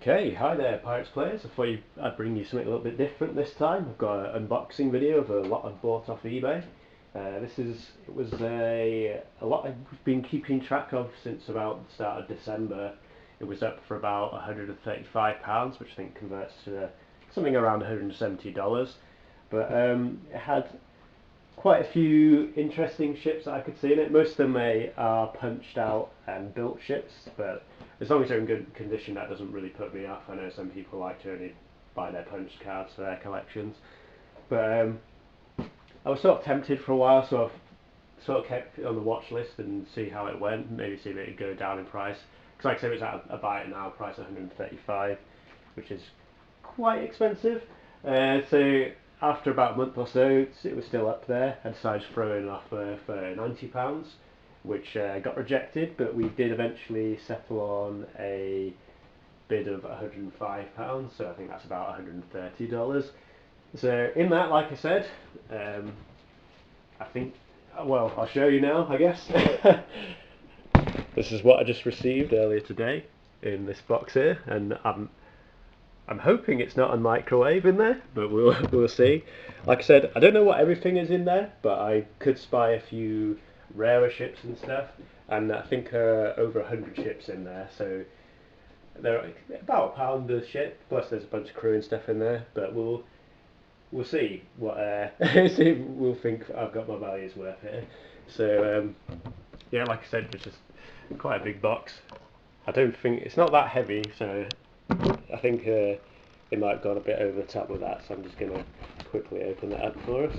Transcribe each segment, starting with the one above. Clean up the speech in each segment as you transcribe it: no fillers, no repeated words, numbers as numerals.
Okay, hi there Pirates players. I thought I'd bring you something a little bit different this time. I've got an unboxing video of a lot I've bought off eBay. It was a lot I've been keeping track of since about the start of December. It was up for about £135, which I think converts to something around $170. But it had quite a few interesting ships that I could see in it. Most of them are punched out and built ships, but as long as they're in good condition, that doesn't really put me off. I know some people like to only buy their punched cards for their collections, but I was sort of tempted for a while, so I've sort of kept it on the watch list and see how it went. Maybe see if it would go down in price. Because like I said, it's at a buy it now price of 135, which is quite expensive. So after about a month or so, it was still up there. I decided to throw in an offer for £90, which got rejected, but we did eventually settle on a bid of £105, so I think that's about $130. So in that, like I said, I think, well, I'll show you now, I guess. This is what I just received earlier today in this box here, and I'm hoping it's not a microwave in there, but we'll see. Like I said, I don't know what everything is in there, but I could spy a few rarer ships and stuff, and I think there are over 100 ships in there, so they're about £1 a ship, plus there's a bunch of crew and stuff in there, but we'll see what see if we'll think I've got my values worth here. So yeah, like I said, it's just quite a big box. I don't think it's not that heavy, so I think it might have gone a bit over the top with that, so I'm just going to quickly open that up for us.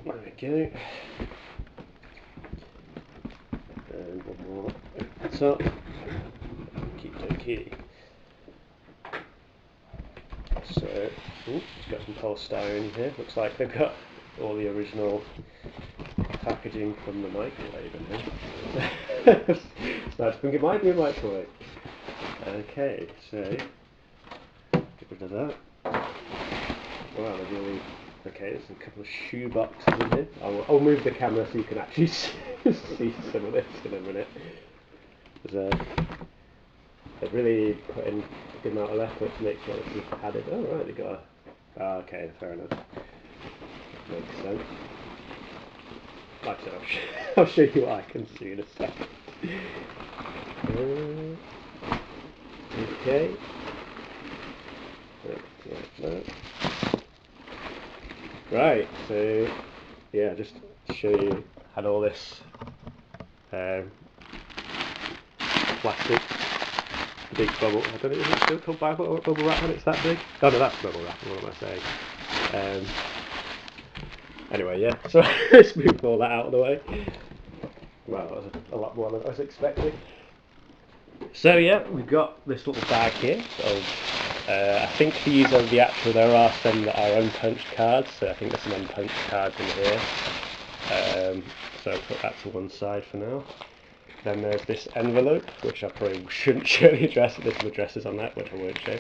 There we go. And one more at the top. Okie dokie. So, it's got some polystyrene here. Looks like they've got all the original packaging from the microwave in here. So I think it might be a microwave. Okay, so get rid of that. Wow, they're really okay. There's a couple of shoe boxes in here. I'll move the camera so you can actually see some of this in a minute. They've really put in a good amount of effort to make sure this is padded. Oh right, they got a. Okay, fair enough. Makes sense. Like I said, I'll show you what I can see in a second. Okay. Like that. Right, so yeah, just to show you, had all this plastic big bubble. I don't know if it's still called bubble wrap when it's that big. Oh no, that's bubble wrap. What am I saying? Anyway, yeah. So let's move all that out of the way. Well, that was a lot more than I was expecting. So yeah, we've got this little bag here of, I think these are the actual, there are some that are unpunched cards, so I think there's some unpunched cards in here. So I'll put that to one side for now. Then there's this envelope, which I probably shouldn't show the address, there's some addresses on that, which I won't show.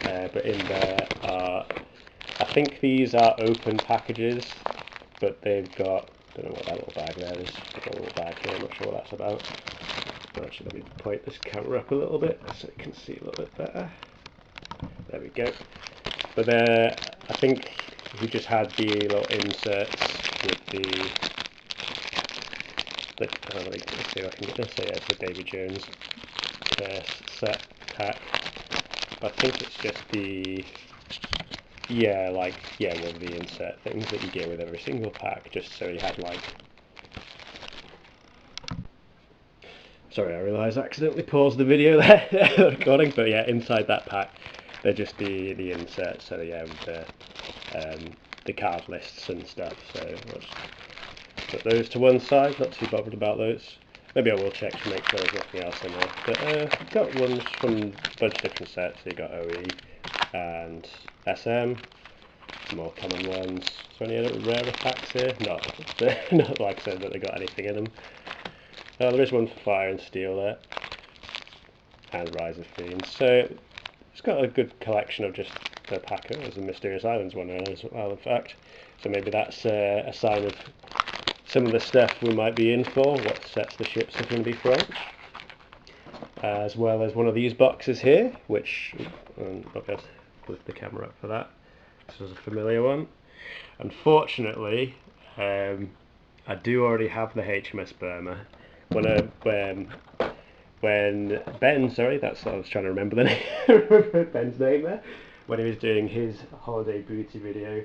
But in there are, I think these are open packages, but they've got, I don't know what that little bag there is, I've got a little bag here, I'm not sure what that's about. Actually, let me point this camera up a little bit so you can see a little bit better. There we go. But I think we just had the little inserts with the let's see if I can get this. So yeah, it's the Davy Jones set pack. But I think it's just the one of the insert things that you get with every single pack, just so you had like. Sorry, I realised I accidentally paused the video there, recording, but yeah, inside that pack, they're just the inserts, so yeah, with the card lists and stuff, so let's put those to one side, not too bothered about those. Maybe I will check to make sure there's nothing else in there, but I've got ones from a bunch of different sets, so you've got OE and SM, more common ones. Is there any other rarer packs here? Not like I said that they got anything in them. There is one for Fire and Steel there, and Rise of Fiends. So it's got a good collection of just the packer. There's a Mysterious Islands one there as well, in fact. So maybe that's a sign of some of the stuff we might be in for, what sets the ships are going to be from. as well as one of these boxes here, which I'll just lift the camera up for that. This was a familiar one. Unfortunately, I do already have the HMS Burma. When Ben, sorry, that's what I was trying to remember the name, Ben's name there. When he was doing his holiday booty video,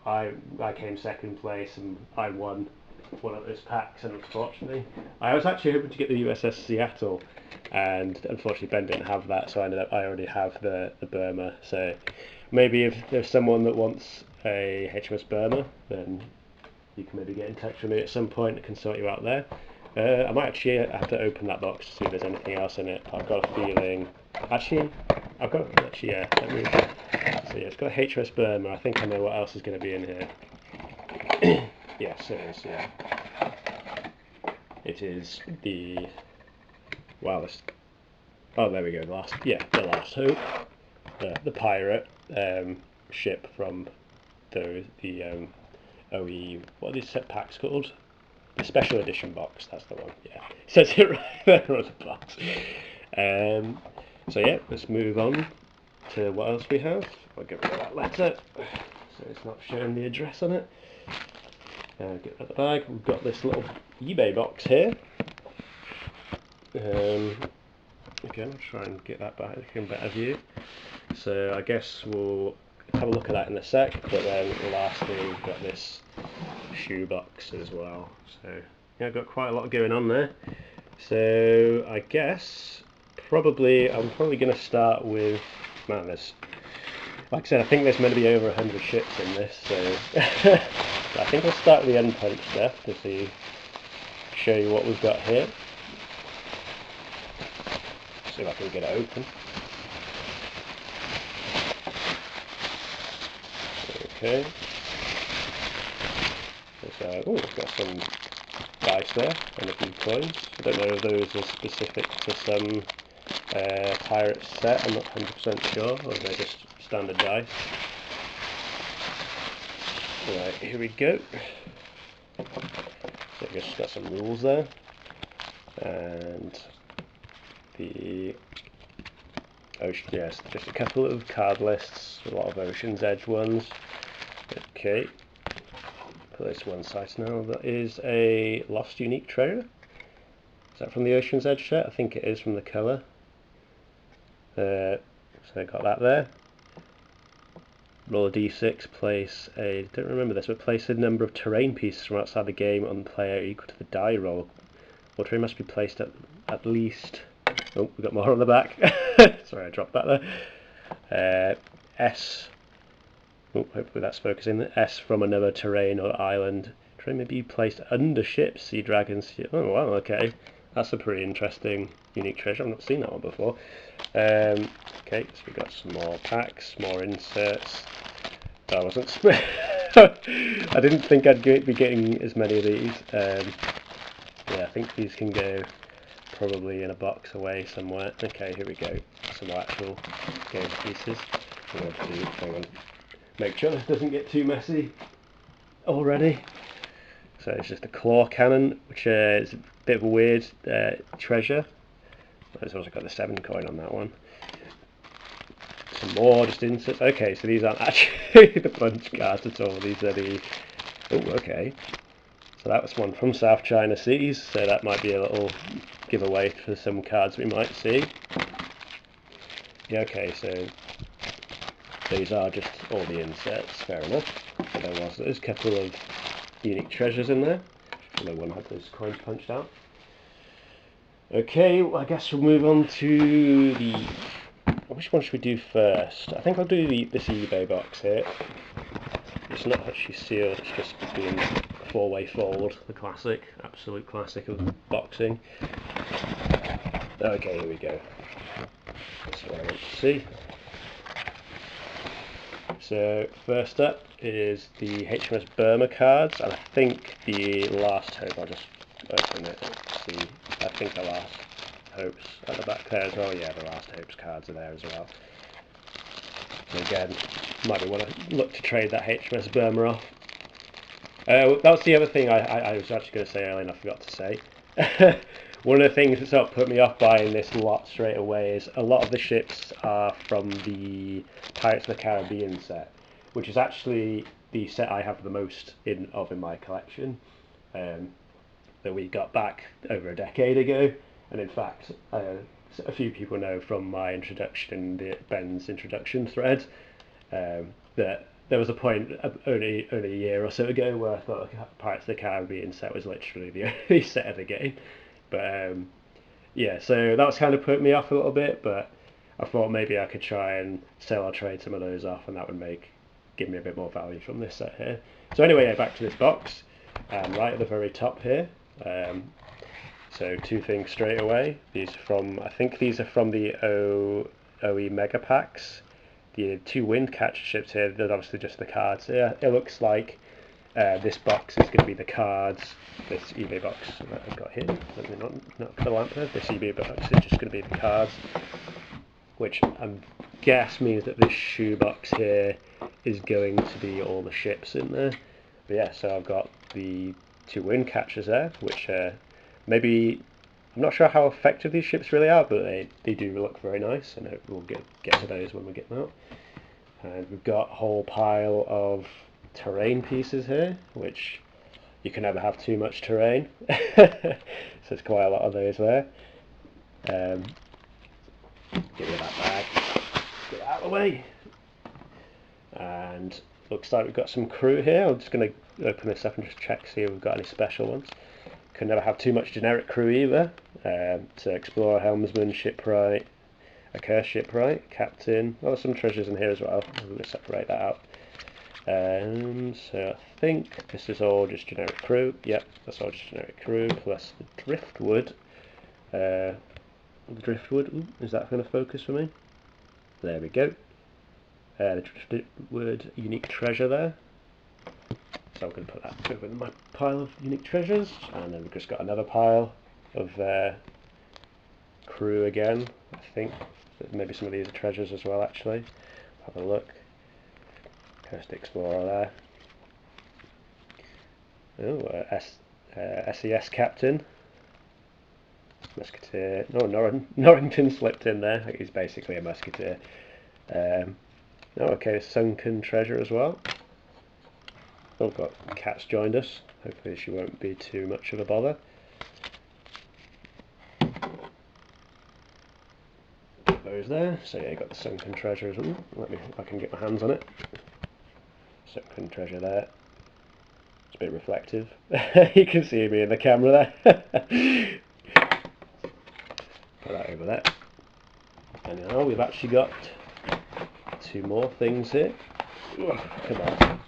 I came second place and I won one of those packs. And unfortunately, I was actually hoping to get the USS Seattle, and unfortunately Ben didn't have that, so I already have the Burma. So maybe if there's someone that wants a HMS Burma, then you can maybe get in touch with me at some point. I can sort you out there. I might actually have to open that box to see if there's anything else in it. I've got a feeling. Actually, yeah. Let me. So yeah, it's got HMS Burma. I think I know what else is going to be in here. Yes, it is. Yeah, it is the. Wow, this. Oh, there we go. The Last Hope, the pirate ship from the OE. What are these set packs called? The special edition box, that's the one, yeah. It says it right there on the box. So yeah, let's move on to what else we have. I'll get rid of that letter, so it's not showing the address on it. Get rid of the bag. We've got this little eBay box here. Again, I'll try and get that back in better view. So I guess we'll have a look at that in a sec, but then lastly we've got this shoebox as well. So yeah, I've got quite a lot going on there. So I guess I'm probably going to start with, man, there's, like I said, I think there's meant to be over 100 ships in this, so I think I'll start with the unpunched stuff to show you what we've got here. See if I can get it open. Okay. So, oh, we've got some dice there and a few coins. I don't know if those are specific to some Pirates set, I'm not 100% sure, or if they're just standard dice. Right, here we go. So I guess got some rules there. And the ocean, yes, just a couple of card lists, a lot of Ocean's Edge ones. Okay. Put this one side now. That is a Lost Unique Treasure. Is that from the Ocean's Edge set? I think it is from the colour. So I got that there. Roll a d6, place a, don't remember this, but place a number of terrain pieces from outside the game on the player equal to the die roll. Or terrain must be placed at least, oh, we've got more on the back. Sorry, I dropped that there. S. Oh, hopefully that's focusing. S from another terrain or island. Terrain may be placed under ships, sea dragons. Oh wow, okay. That's a pretty interesting, unique treasure. I've not seen that one before. Okay, so we've got some more packs, more inserts. I wasn't. I didn't think I'd be getting as many of these. Yeah, I think these can go probably in a box away somewhere. Okay, here we go. Some actual game pieces. Hang on. Make sure this doesn't get too messy already. So it's just a claw cannon, which is a bit of a weird treasure. There's also got the 7 coin on that one. Some more just inserts. Okay, so these aren't actually the punch cards at all. These are the. Oh, okay. So that was one from South China Seas. So that might be a little giveaway for some cards we might see. Yeah, okay, so these are just all the inserts, fair enough. So there's a couple of unique treasures in there, although one had those coins punched out. Okay, well, I guess we'll move on to the... Which one should we do first? I think I'll do this eBay box here. It's not actually sealed, it's just being 4-way fold, the classic, absolute classic of boxing. Okay, here we go. That's what I want to see. So first up is the HMS Burma cards, and I think the Last Hope, I'll just open it and see, I think the Last Hope's at the back there as well. Yeah, the Last Hope's cards are there as well. And again, might be want to look to trade that HMS Burma off. That was the other thing I was actually going to say earlier and I forgot to say. One of the things that sort of put me off buying this lot straight away is a lot of the ships are from the Pirates of the Caribbean set, which is actually the set I have the most in my collection, that we got back over a decade ago. And in fact, a few people know from my introduction, Ben's introduction thread, that there was a point only a year or so ago where I thought Pirates of the Caribbean set was literally the only set of the game. But yeah, so that was kind of put me off a little bit, but I thought maybe I could try and sell or trade some of those off, and that would give me a bit more value from this set here. So anyway, yeah, back to this box. Right at the very top here. So two things straight away. I think these are from the OE Mega Packs. The two wind catcher ships here. They're obviously just the cards here. It looks like this box is going to be the cards. This eBay box that I've got here. Let me not put the lamp there. This eBay box is just going to be the cards, which I guess means that this shoebox here is going to be all the ships in there. But yeah, so I've got the two wind catchers there, which maybe, I'm not sure how effective these ships really are, but they do look very nice, and we'll get to those when we get them out. And we've got a whole pile of terrain pieces here, which you can never have too much terrain. So there's quite a lot of those there. Get rid of that bag, get it out of the way. And looks like we've got some crew here. I'm just going to open this up and just check, see if we've got any special ones. Can never have too much generic crew either. So explorer, helmsman, shipwright, a cursed shipwright, captain. Oh, there's some treasures in here as well. I'm going to separate that out. So I think this is all just generic crew. Yep, that's all just generic crew, plus the driftwood. Ooh, is that going to focus for me? There we go. The driftwood unique treasure there. So I'm going to put that over in my pile of unique treasures, and then we've just got another pile of crew again. I think that maybe some of these are treasures as well, actually. Have a look. Cursed explorer there. Oh, SES captain. Musketeer. No, Norrington slipped in there. I think he's basically a musketeer. Oh, okay, sunken treasure as well. Oh, got Cat's joined us. Hopefully she won't be too much of a bother. Put those there. So yeah, you got the sunken treasure as well. If I can get my hands on it. Sunken treasure there. It's a bit reflective. You can see me in the camera there. Put that over there. And now we've actually got two more things here. Oh, come on.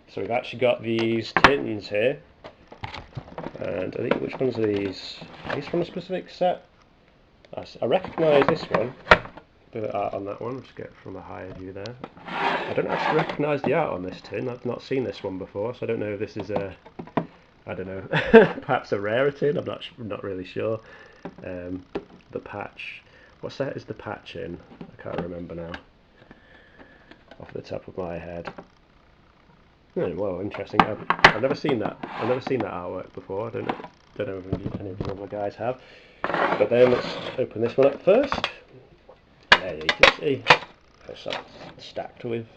So we've actually got these tins here, and I think, which ones are these? Are these from a specific set? I recognise this one, the art on that one. I'll just get it from a higher view there. I don't actually recognise the art on this tin. I've not seen this one before, so I don't know if this is a, I don't know, perhaps a rare tin. I'm not really sure. The patch. What set is the patch in? I can't remember now, off the top of my head. Oh, well, interesting. I've never seen that. I've never seen that artwork before. I don't know if any of the other guys have. But then let's open this one up first. There you can see. It's stacked with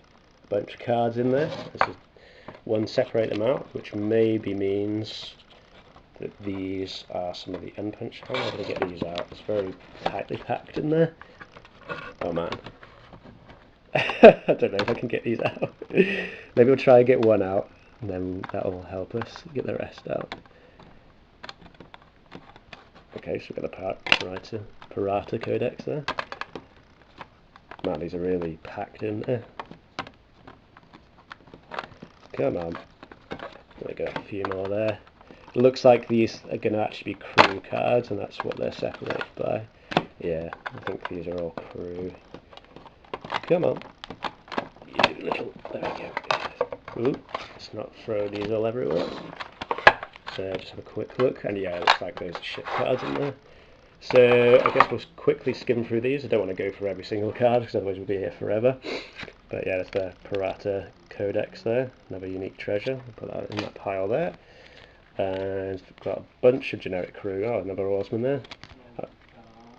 a bunch of cards in there. This is one, separate them out, which maybe means that these are some of the unpunched. How am I going to get these out? It's very tightly packed in there. Oh man. I don't know if I can get these out. Maybe we'll try and get one out, and then that'll help us get the rest out. Okay, so we've got the Pirata Codex there. Man, these are really packed in there. Come on. There we go, a few more there. It looks like these are going to actually be crew cards, and that's what they're separated by. Yeah, I think these are all crew. Come on. You little. There we go. Ooh, let's not throw these all everywhere. So just have a quick look, and yeah, it looks like those are ship cards in there. So I guess we'll quickly skim through these. I don't want to go for every single card because otherwise we'll be here forever. But yeah, that's the Pirata Codex there. Another unique treasure. I'll put that in that pile there. And got a bunch of generic crew. Oh, another oarsman there.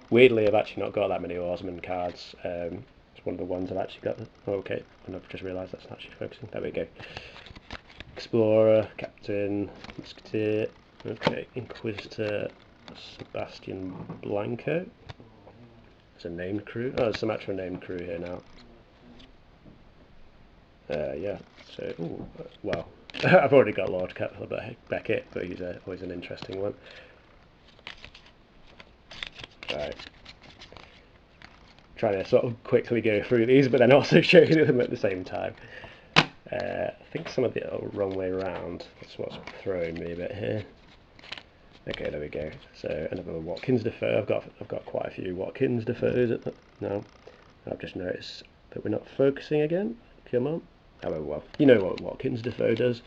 Weirdly, I've actually not got that many oarsman cards. It's one of the ones I've actually got. Oh, okay, and I've just realised that's not actually focusing. There we go. Explorer, Captain, Musketeer. Okay, Inquisitor, Sebastian Blanco. There's a named crew. Oh, there's some actual named crew here now. Yeah, so, ooh, well, I've already got Lord Beckett, but he's always an interesting one. Right. Trying to sort of quickly go through these, but then also showing them at the same time. I think some of it are the wrong way around. That's what's throwing me a bit here. Okay, there we go. So another Watkins Defoe. I've got quite a few Watkins Defoes at now. I've just noticed that we're not focusing again. Come on. Oh well, you know what Watkins Defoe does.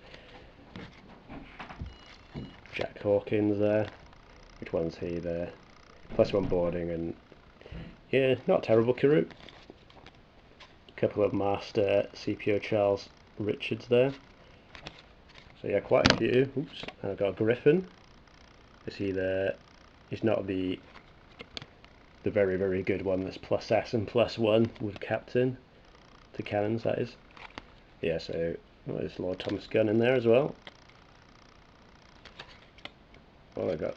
Jack Hawkins there. Which one's he there? +1 boarding and yeah, not terrible crew. Couple of Master CPO Charles Richards there. So yeah, quite a few. Oops, I've got a Griffin. Is he there? He's not the very, very good one that's +S and +1 with Captain to cannons, that is. Yeah, so there's Lord Thomas Gunn in there as well. Well, I've got,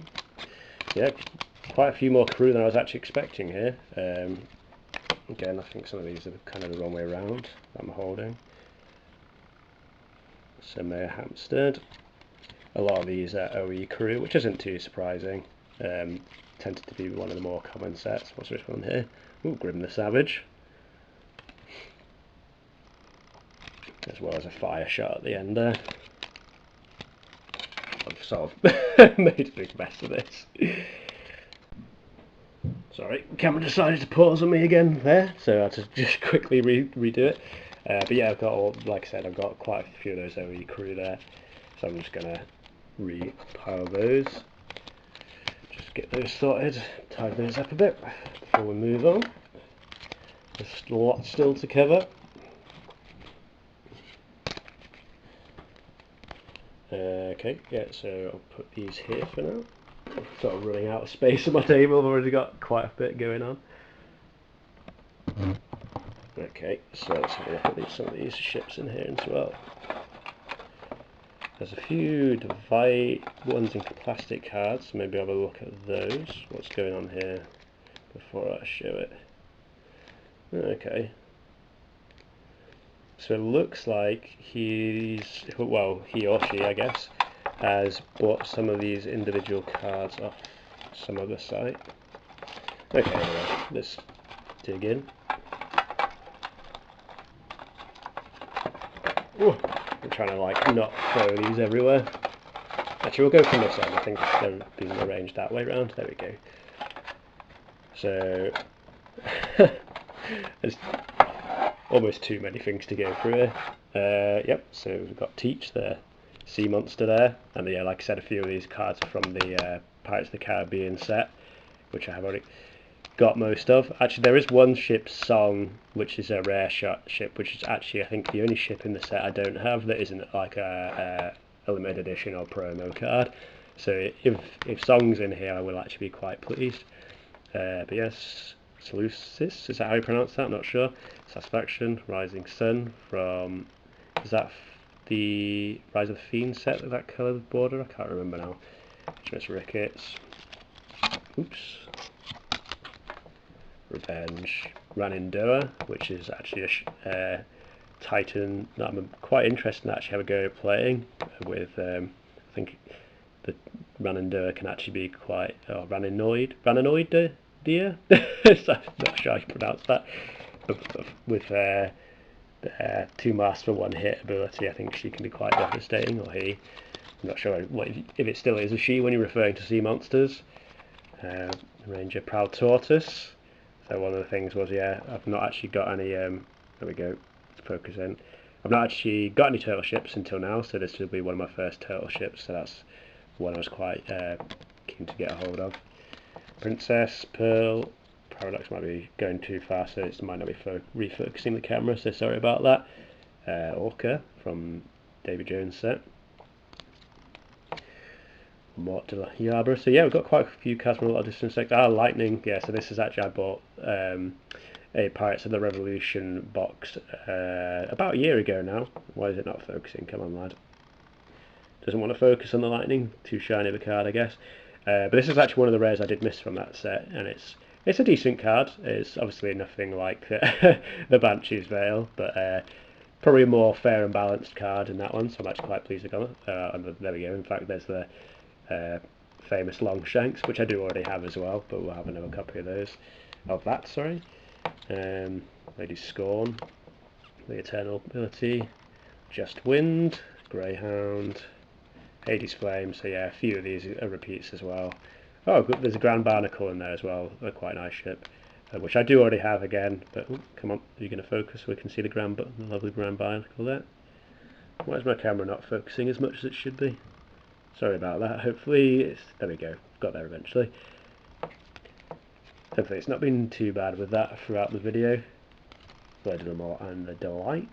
yeah, quite a few more crew than I was actually expecting here. Again, I think some of these are kind of the wrong way around that I'm holding. So Mayor Hampstead. A lot of these are OE crew, which isn't too surprising. Tended to be one of the more common sets. What's this one here? Ooh, Grim the Savage. As well as a fire shot at the end there. I've sort of made a big mess of this. Sorry, camera decided to pause on me again there, so I had to just quickly redo it. But yeah, I've got all, like I said, I've got quite a few of those OE crew there, so I'm just gonna repile those. Just get those sorted, tidy those up a bit before we move on. There's a lot still to cover. Okay, yeah, so I'll put these here for now. I'm sort of running out of space on my table. I've already got quite a bit going on. Okay, so let's have a look at some of these ships in here as well. There's a few Divide ones in plastic cards, so maybe have a look at those. What's going on here before I show it? Okay. So it looks like he or she, I guess, has bought some of these individual cards off some other site. Okay, anyway, let's dig in. Ooh, I'm trying to like not throw these everywhere. Actually, we'll go from this end. I think they're being arranged that way around. There we go. So there's almost too many things to go through here. Yep, so we've got Teach there, Sea Monster there, and yeah, like I said, a few of these cards are from the Pirates of the Caribbean set, which I have already got most of. Actually, there is one ship, Song, which is a rare ship, which is actually, I think, the only ship in the set I don't have that isn't like a limited edition or promo card. So if Song's in here, I will actually be quite pleased. But yes, Seleucus, is that how you pronounce that? I'm not sure. Satisfaction, Rising Sun from, is that the Rise of the Fiend set with that coloured border? I can't remember now. Just Ricketts. Oops. Revenge. Ranindua, which is actually a Titan that I'm quite interested in actually have a go at playing with. I think the Ranindua can actually be quite, Raninoid dear? So I'm not sure how you pronounce that. But with 2 mass for 1 hit ability, I think she can be quite devastating, or he. I'm not sure if it still is a she when you're referring to sea monsters. Ranger Proud Tortoise. So one of the things was, yeah, I've not actually got any, there we go, focus in. I've not actually got any turtle ships until now, so this will be one of my first turtle ships, so that's one I was quite keen to get a hold of. Princess, Pearl, Paradox might be going too fast, so it might not be refocusing the camera, so sorry about that. Orca from Davy Jones set. Yarborough. So yeah, we've got quite a few cards from a lot of different sectors. Ah, Lightning. Yeah, so this is actually I bought a Pirates of the Revolution box about a year ago now. Why is it not focusing? Come on, lad. Doesn't want to focus on the Lightning. Too shiny of a card, I guess. But this is actually one of the rares I did miss from that set, and it's a decent card. It's obviously nothing like the Banshee's Veil, but probably a more fair and balanced card in that one, so I'm actually quite pleased with it. And there we go. In fact, there's the famous Longshanks, which I do already have as well, but we'll have another copy of those. Of that, sorry. Lady Scorn, the Eternal Ability, Just Wind, Greyhound, Hades Flame. So yeah, a few of these are repeats as well. Oh, there's a Grand Barnacle in there as well. A quite nice ship, which I do already have again. But come on, are you going to focus so we can see the lovely Grand Barnacle there? Why is my camera not focusing as much as it should be? Sorry about that. Hopefully, there we go. Got there eventually. Hopefully it's not been too bad with that throughout the video. Blood of More and the Delight.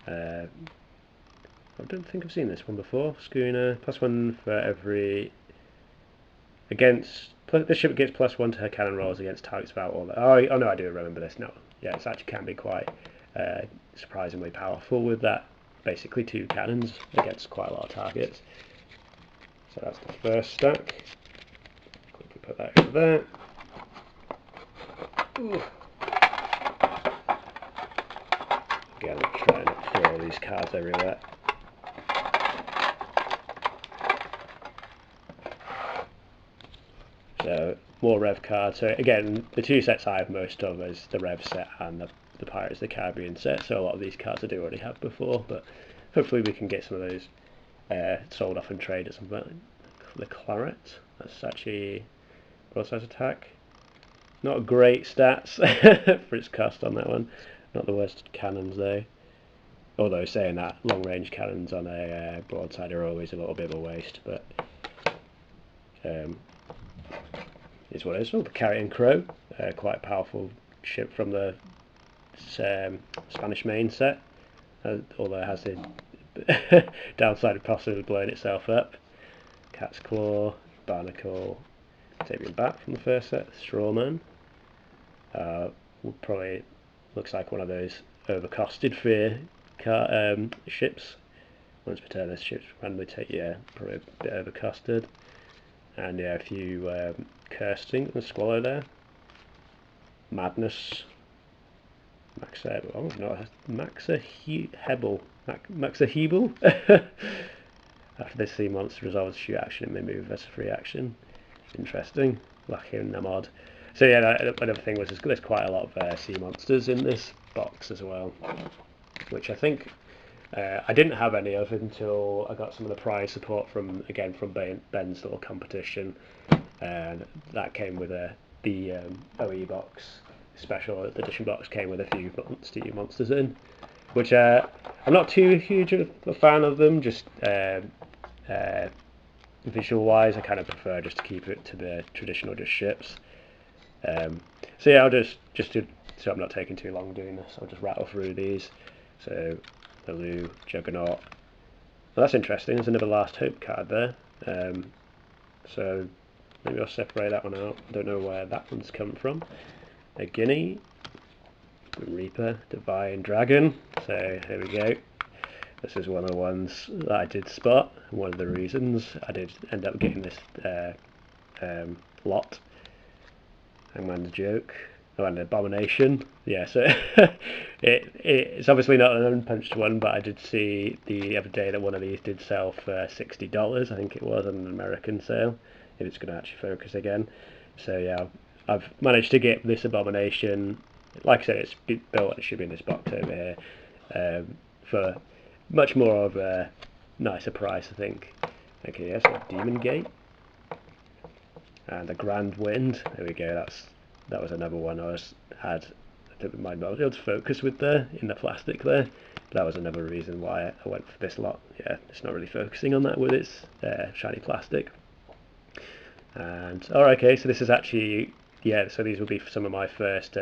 I don't think I've seen this one before. Schooner, +1 for every... This ship gets +1 to her cannon rolls against targets without all that. Oh no, I do remember this now. Yeah, it actually can be quite surprisingly powerful with that. Basically 2 cannons against quite a lot of targets. So that's the first stack. Quickly put that over there. Ooh. Again, I'm trying to throw all these cards everywhere. So, more Rev cards. So again, the 2 sets I have most of is the Rev set and the Pirates of the Caribbean set. So a lot of these cards I do already have before, but hopefully we can get some of those sold off and trade at some point. The Claret, that's actually broadside attack. Not great stats for its cost on that one. Not the worst cannons though. Although saying that, long range cannons on a broadside are always a little bit of a waste, but is what it is. Oh, the Carrion Crow, quite a powerful ship from the Spanish main set, although it has the downside of possibly blowing itself up. Cat's Claw, Barnacle, Sabian Bat from the first set, Strawman. Probably looks like one of those overcosted fear ships. Once per turn, this ships randomly take, yeah, probably a bit overcosted. And yeah, a few Cursing and Swallow there. Madness. Maxa Hebel. After this sea monster resolves shoot action, it may move as a free action. Interesting. Lucky and Namod. So yeah, another thing was there's quite a lot of sea monsters in this box as well, which I think I didn't have any of until I got some of the prize support from Ben's little competition, and that came with the OE box. Special edition box came with a few monsters in, which I'm not too huge a fan of them. Just visual wise, I kind of prefer just to keep it to the traditional just ships. So yeah, so I'm not taking too long doing this, I'll just rattle through these. So the Lou, Juggernaut. Well, that's interesting. There's another Last Hope card there. So maybe I'll separate that one out. I don't know where that one's come from. A Guinea, Reaper, Divine Dragon. So here we go. This is one of the ones that I did spot. One of the reasons I did end up getting this lot. Hangman's Joke. Oh, and Abomination. Yeah, so it's obviously not an unpunched one, but I did see the other day that one of these did sell for $60, I think it was, on an American sale, if it's going to actually focus again. So yeah, I've managed to get this Abomination, like I said, it's built, it should be in this box over here, for much more of a nicer price, I think. Okay, yeah, so Demon Gate. And the Grand Wind, there we go, that was another one I don't mind what I was able to focus with there, in the plastic there. But that was another reason why I went for this lot. Yeah, it's not really focusing on that with its shiny plastic. And, alright, okay, so this is actually, yeah, so these will be some of my first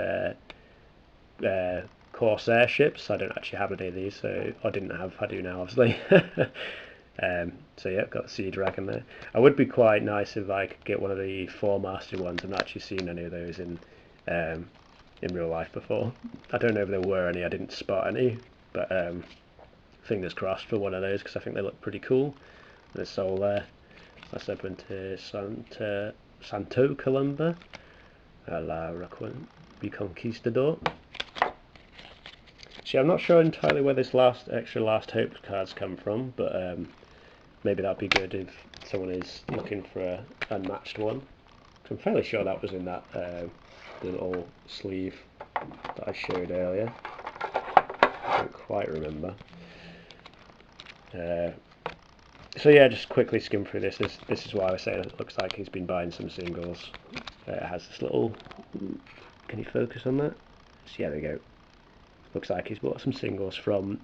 Corsair ships. I don't actually have any of these, so I do now, obviously. So yeah, I've got the Sea Dragon there. I would be quite nice if I could get one of the 4-masted ones. I've not actually seen any of those in real life before. I don't know if there were any, I didn't spot any, but fingers crossed for one of those because I think they look pretty cool. There's Soul there. That's open to Santo Columba, La Reconquistador. See, I'm not sure entirely where this extra Last Hope cards come from, but maybe that'd be good if someone is looking for an unmatched one. I'm fairly sure that was in that little sleeve that I showed earlier. I don't quite remember. So yeah, just quickly skim through this. This is why I say it looks like he's been buying some singles. It has this little... Can you focus on that? So yeah, there we go. Looks like he's bought some singles from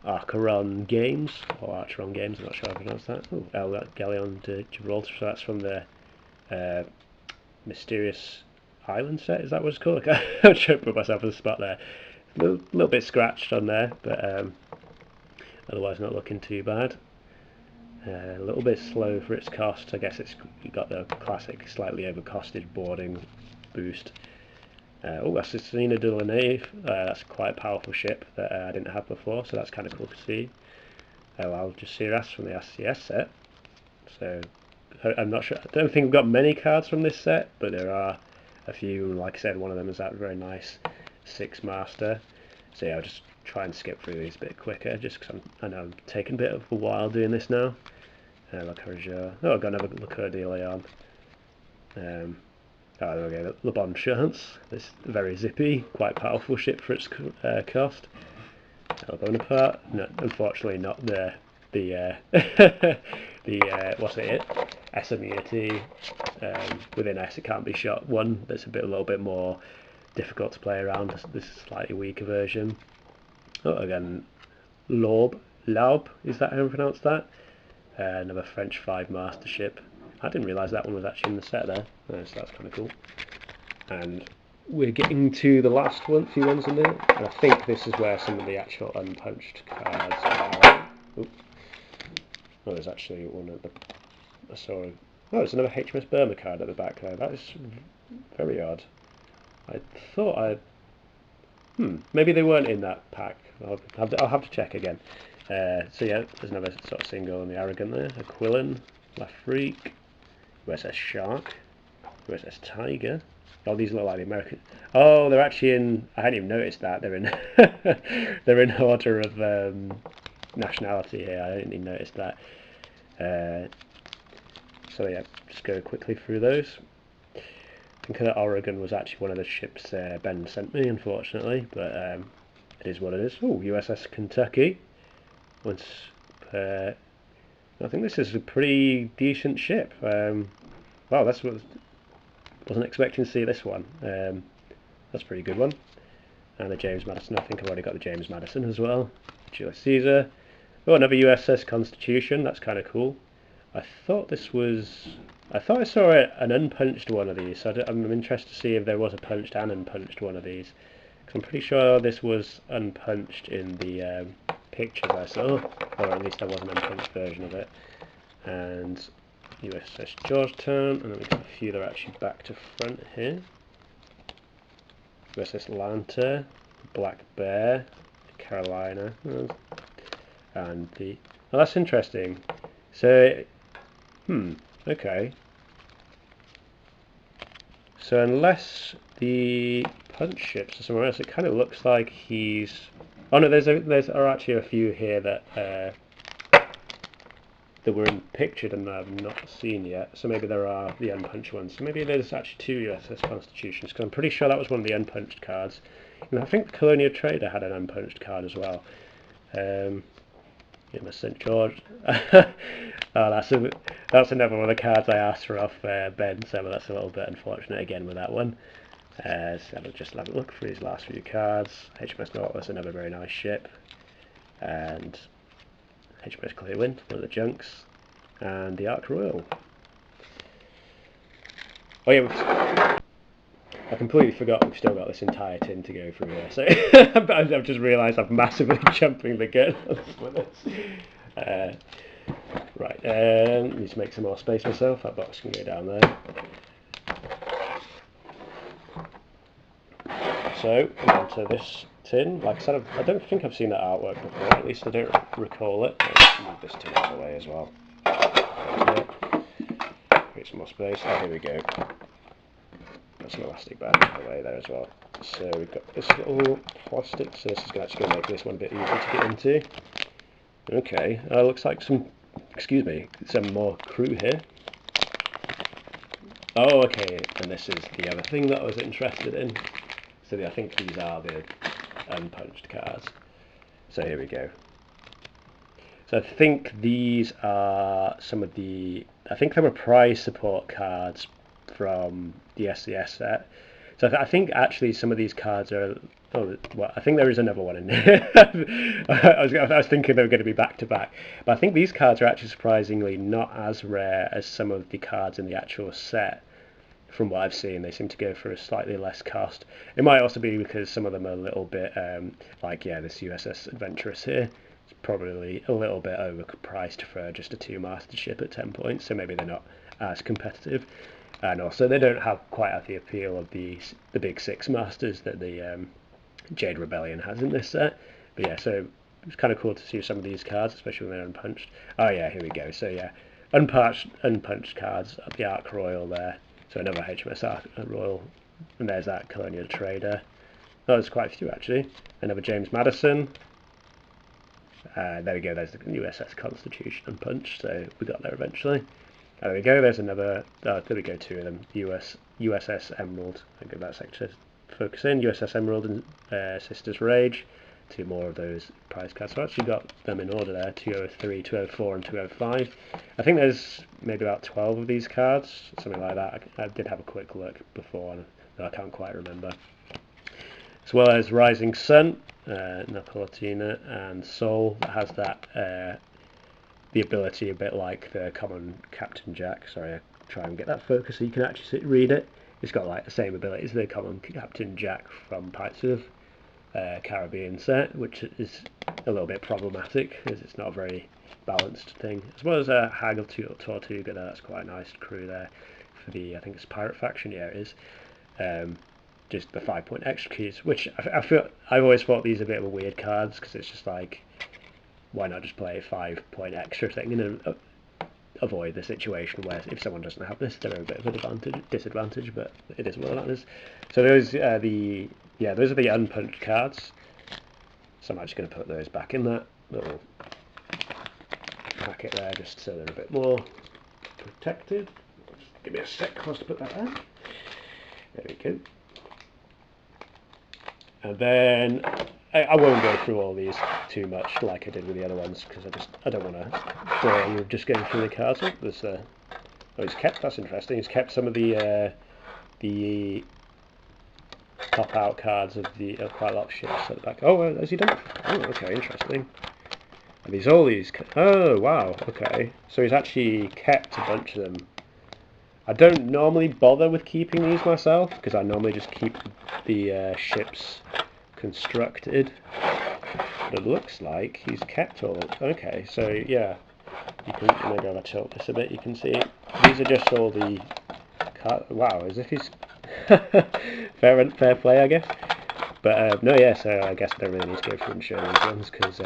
Archeron Games, or Archeron Games, I'm not sure how to pronounce that. Oh, El Galleon de Gibraltar, so that's from the Mysterious Island set, is that what it's called? I'm trying to put myself on the spot there. A little bit scratched on there, but otherwise not looking too bad. A little bit slow for its cost. I guess it's got the classic slightly overcosted boarding boost. Oh, that's Assassina de la Nave. That's quite a powerful ship that I didn't have before, so that's kind of cool to see. Algeciras from the SCS set. So I'm not sure. I don't think we've got many cards from this set, but there are a few. Like I said, one of them is that very nice 6-master. So yeah, I'll just try and skip through these a bit quicker, just because I know I'm taking a bit of a while doing this now. Oh, I've got another Le Coeur de Leon. Oh, there we go, Le Bon Chance. This very zippy, quite powerful ship for its cost. Le Bonaparte. No, unfortunately not the what's it? S immunity. Within S it can't be shot. One that's a little bit more difficult to play around. This is a slightly weaker version. Oh, again, Laube, is that how you pronounce that? Another French 5-master ship. I didn't realise that one was actually in the set there, so that's kind of cool. And we're getting to the last few ones in there, and I think this is where some of the actual unpunched cards are. Oops. Oh, there's actually one at the... I saw... Oh, there's another HMS Burma card at the back there. That is very odd. I thought maybe they weren't in that pack. I'll have to check again. So yeah, there's another sort of single on the Arrogant there. Aquilin, L'Afrique, USS Shark, USS Tiger. Oh, these look like the American. Oh, they're actually in. I hadn't even noticed that they're in. They're in order of nationality here. I didn't even notice that. So yeah, just go quickly through those. I think that Oregon was actually one of the ships Ben sent me, unfortunately, but it is what it is. Oh, USS Kentucky. Once, I think this is a pretty decent ship. Wow, that's what wasn't expecting to see this one. That's a pretty good one. And the James Madison. I think I've already got the James Madison as well. Julius Caesar. Oh, another USS Constitution. That's kind of cool. I thought I saw an unpunched one of these, so I'm interested to see if there was a punched and unpunched one of these. Because I'm pretty sure this was unpunched in the pictures I saw, or at least there was an unpunched version of it. And USS Georgetown, and then we've got a few that are actually back to front here. USS Atlanta, Black Bear, Carolina, and the... Oh, that's interesting. So... okay. So unless the punch ships are somewhere else, it kind of looks like he's... Oh no, there are actually a few here that were pictured and I've not seen yet. So maybe there are the unpunched ones. So maybe there's actually 2 USS Constitutions, because I'm pretty sure that was one of the unpunched cards. And I think the Colonial Trader had an unpunched card as well. St. George. Oh, that's another one of the cards I asked for off Ben, so that's a little bit unfortunate again with that one. So I'll just have a look through these last few cards. HMS Nautilus, another very nice ship. And HMS Clearwind, one of the junks. And the Ark Royal. Oh yeah, I completely forgot we've still got this entire tin to go through here, so I've just realised I'm massively jumping the gun with this. Right, need to make some more space myself. That box can go down there. So, onto this tin. Like I said, I don't think I've seen that artwork before. At least I don't recall it. Let's move this tin out of the way as well. Create some more space. Oh, here we go. Got some elastic band out of the way there as well. So we've got this little plastic. So this is actually going to make this one a bit easier to get into. Okay, looks like some more crew here. Oh, okay, and this is the other thing that I was interested in. So I think these are the unpunched cards. So here we go. So I think these are some of the, I think they were prize support cards from the SCS set. So I think actually some of these cards are, oh, well, I think there is another one in there. I was thinking they were going to be back to back. But I think these cards are actually surprisingly not as rare as some of the cards in the actual set. From what I've seen, they seem to go for a slightly less cost. It might also be because some of them are a little bit, like, yeah, this USS Adventurous here. It's probably a little bit overpriced for just a 2-master ship at 10 points, so maybe they're not as competitive. And also, they don't have quite the appeal of the big 6 masters that the Jade Rebellion has in this set. But yeah, so it's kind of cool to see some of these cards, especially when they're unpunched. Oh yeah, here we go. So yeah, unpunched cards at the Ark Royal there. So another HMS Ark Royal, and there's that Colonial Trader. Oh, there's quite a few actually. Another James Madison. There we go, there's the USS Constitution unpunched, so we got there eventually. There we go, there's another, there we go, 2 of them. USS Emerald, I think that sector focus in. USS Emerald and Sister's Rage. 2 more of those prize cards. So I've actually got them in order there, 203, 204 and 205. I think there's maybe about 12 of these cards, something like that. I did have a quick look before, though I can't quite remember. As well as Rising Sun, Napolitina and Soul, that has that, the ability a bit like the common Captain Jack. Sorry, I'll try and get that focus so you can actually read it. It's got like the same ability as the common Captain Jack from Pirates of Caribbean set, which is a little bit problematic as it's not a very balanced thing. As well as a Haggle Tortuga, that's quite a nice crew there for the, I think it's Pirate faction, yeah it is. Just the 5-point extra keys, which I've always thought these are a bit of a weird cards because it's just like, why not just play a 5-point extra thing and avoid the situation where if someone doesn't have this, they're a bit of a disadvantage, but it is what it is. So those are the unpunched cards. So I'm actually going to put those back in that little packet there, just so they're a bit more protected. Just give me a sec whilst I put that there. There we go. And then I won't go through all these too much like I did with the other ones because I don't want to bore you with just going through the cards. Oh, there's he's kept, that's interesting. He's kept some of the pop out cards of quite a lot of ships at the back. Oh, has he done it? Oh, okay, interesting. And these all these. Oh, wow. Okay, so he's actually kept a bunch of them. I don't normally bother with keeping these myself because I normally just keep the ships constructed. But it looks like he's kept all. Okay, so yeah, you can maybe I'll tilt this a bit. You can see these are just all the. Wow, as if he's fair play, I guess. But no, yeah. So I guess I don't really need to go through and show these ones because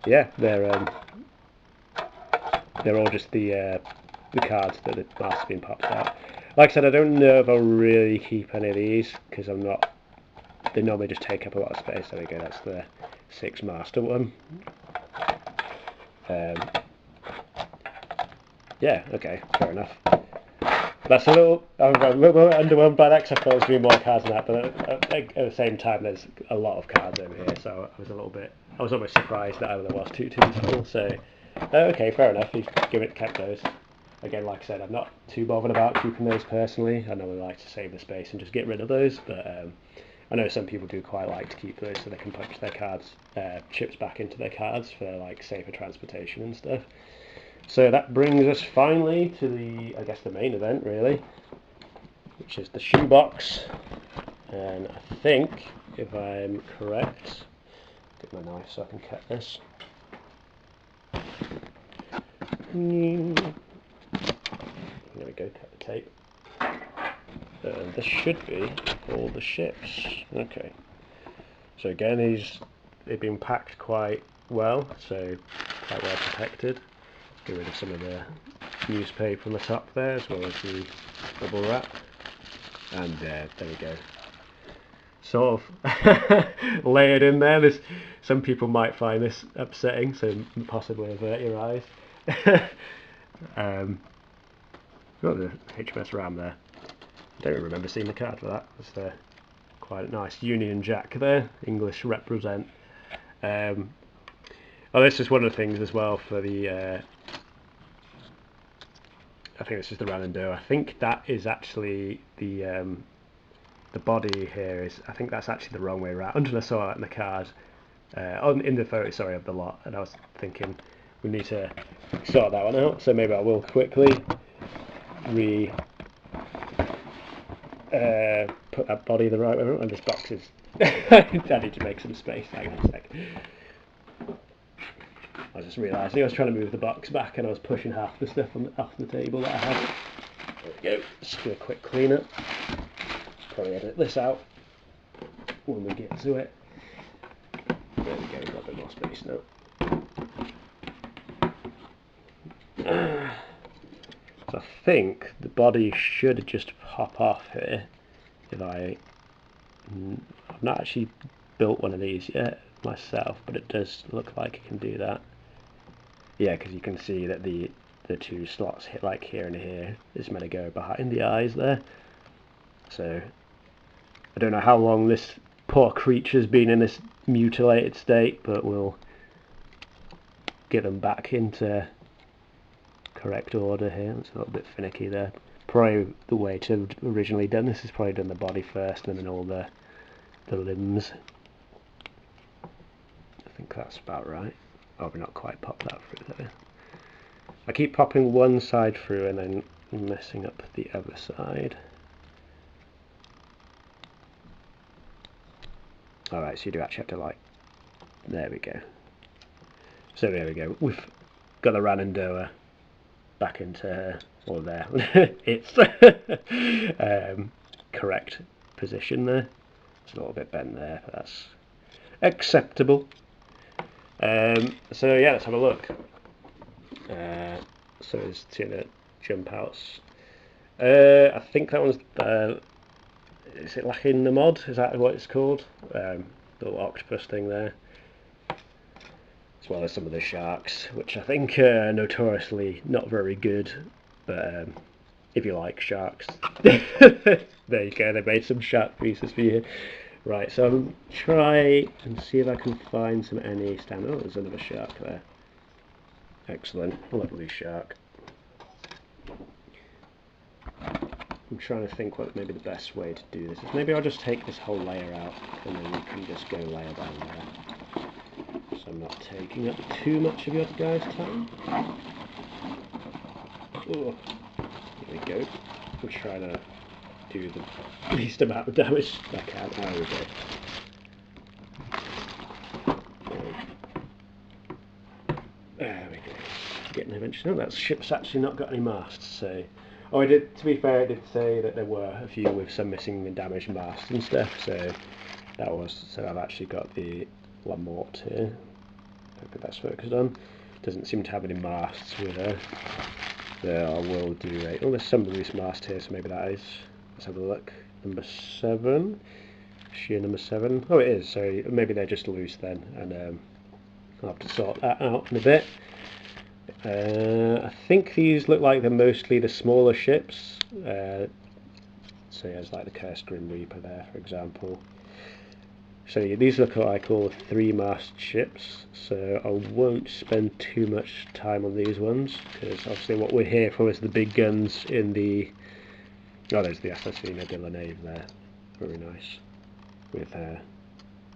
yeah, they're all just the cards that the master's been popped out. Like I said, I don't know if I'll really keep any of these because I'm not. They normally just take up a lot of space. There we go. That's the 6 master one. Yeah. Okay. Fair enough. That's a little. I'm a little underwhelmed by that because I thought there was going to be more cards than that. But at the same time, there's a lot of cards over here, so I was a little bit. I was almost surprised that there was 2 tins full. So okay, fair enough. He's kept those. Again, like I said, I'm not too bothered about keeping those personally. I normally like to save the space and just get rid of those, but I know some people do quite like to keep those so they can punch their cards, chips back into their cards for like safer transportation and stuff. So that brings us finally to the, I guess, the main event really, which is the shoebox. And I think, if I'm correct, get my knife so I can cut this. There we go, cut the tape. This should be all the ships. Okay. So again, they've been packed quite well, so quite well protected. Get rid of some of the newspaper on the top there, as well as the bubble wrap. And there we go. Sort of layered in there. Some people might find this upsetting, so possibly avert your eyes. Got the HMS Ram there. I don't remember seeing the card for that. It's quite a nice Union Jack there, English represent. Oh, this is one of the things as well for the. I think this is the Ranando. I think that is actually the body here is. I think that's actually the wrong way around. And I saw that in the card, in the photo, sorry, of the lot, and I was thinking we need to sort that one out. So maybe I will quickly put that body the right way around. And this box is. I need to make some space. Hang on a sec. I was just realising I was trying to move the box back and I was pushing half the stuff off the table that I had. There we go. Just do a quick clean up. Probably edit this out when we get to it. There we go, got a bit more space now. So I think the body should just pop off here if I've not actually built one of these yet myself, but it does look like it can do that. Yeah, because you can see that the two slots hit like here and here is meant to go behind the eyes there. So I don't know how long this poor creature's been in this mutilated state, but we'll get them back into correct order here. It's a little bit finicky there. Probably the way to have originally done this is probably done the body first and then all the limbs. I think that's about right. Oh, we're not quite popped that through there. I keep popping one side through and then messing up the other side. Alright, so you do actually have to like... There we go. So there we go. We've got the Ranandoah back into her, or there. It's correct position there. It's a little bit bent there, but that's acceptable. So yeah, let's have a look. So it's the jump outs. I think that one's is it lacking the mod? Is that what it's called? Little octopus thing there, as well as some of the sharks, which I think are notoriously not very good. But if you like sharks, there you go. They made some shark pieces for you. Right, so I'll try and see if I can find some NE stand. Oh, there's another shark there. Excellent, lovely shark. I'm trying to think what maybe the best way to do this is. Maybe I'll just take this whole layer out and then we can just go layer by layer. So I'm not taking up too much of your guys' time. Oh, there we go. I'm trying to do the least amount of damage I can. There we go. There we go. Getting eventually. Oh, that ship's actually not got any masts, so. Oh, I did. To be fair, I did say that there were a few with some missing and damaged masts and stuff. So that was. So I've actually got the La Morte here. Hopefully that's focused on. Doesn't seem to have any masts with her. There I will do a. Oh, there's some loose mast here, so maybe that is. Let's have a look. Number 7. Sheer number 7. Oh, it is. So maybe they're just loose then, and I'll have to sort that out in a bit. I think these look like they're mostly the smaller ships. So there's like the Cursed Grim Reaper there, for example. So yeah, these look like all 3-mast ships. So I won't spend too much time on these ones, because obviously what we're here for is the big guns in the. Oh, there's the Assassina de la Nave there. Very nice.